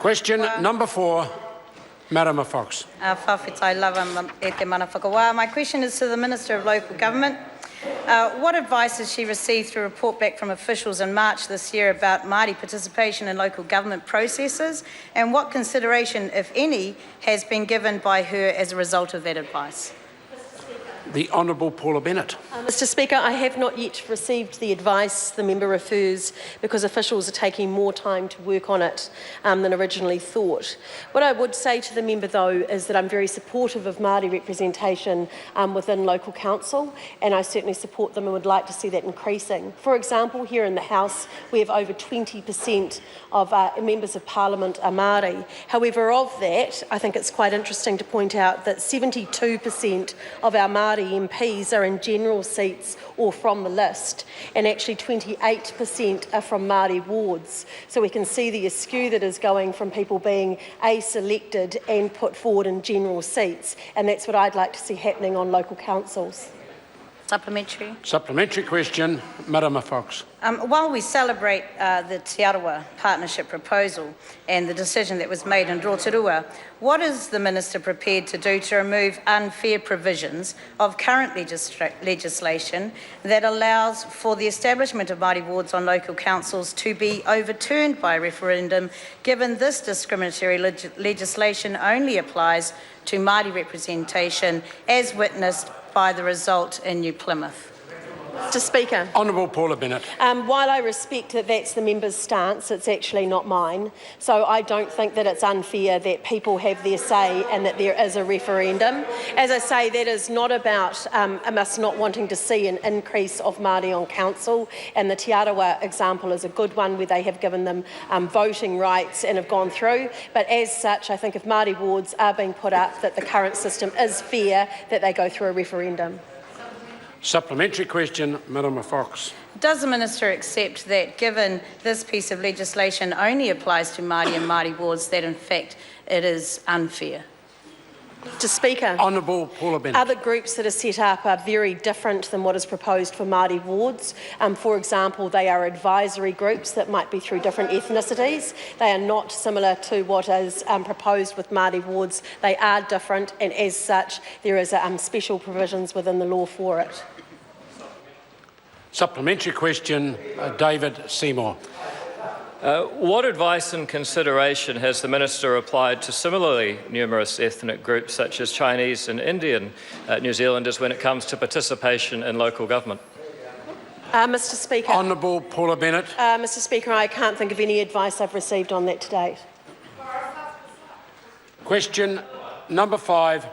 Question number 4, Marama Fox. Whawhetai lava e te mana whakawā. My question is to the Minister of Local Government. What advice has she received through a report back from officials in March this year about Māori participation in local government processes, and what consideration, if any, has been given by her as a result of that advice? The Honourable Paula Bennett. Mr Speaker, I have not yet received the advice the member refers because officials are taking more time to work on it than originally thought. What I would say to the member, though, is that I'm very supportive of Māori representation within local council, and I certainly support them and would like to see that increasing. For example, here in the House, we have over 20% of members of Parliament are Māori. However, of that, I think it's quite interesting to point out that 72% of our Māori MPs are in general seats or from the list, and actually 28% are from Māori wards. So we can see the askew that is going from people being selected and put forward in general seats, and that's what I'd like to see happening on local councils. Supplementary. Supplementary question, Marama Fox. While we celebrate the Te Arawa partnership proposal and the decision that was made in Rotorua, what is the Minister prepared to do to remove unfair provisions of current legislation that allows for the establishment of Māori wards on local councils to be overturned by referendum, given this discriminatory legislation only applies to Māori representation as witnessed by the result in New Plymouth? Mr Speaker. Honourable Paula Bennett. While I respect that that's the member's stance, it's actually not mine. So I don't think that it's unfair that people have their say and that there is a referendum. As I say, that is not about us not wanting to see an increase of Māori on council, and the Te Arawa example is a good one where they have given them voting rights and have gone through. But as such, I think if Māori wards are being put up, that the current system is fair, that they go through a referendum. Supplementary question, Marama Fox. Does the Minister accept that, given this piece of legislation only applies to Māori and Māori wards, that in fact it is unfair? Mr Speaker. Honourable Paula Bennett. Other groups that are set up are very different than what is proposed for Māori wards. For example, they are advisory groups that might be through different ethnicities. They are not similar to what is proposed with Māori wards. They are different, and as such, there is special provisions within the law for it. Supplementary question, David Seymour. What advice and consideration has the Minister applied to similarly numerous ethnic groups such as Chinese and Indian New Zealanders when it comes to participation in local government? Mr Speaker. Honourable Paula Bennett. Mr Speaker, I can't think of any advice I've received on that to date. Question number 5,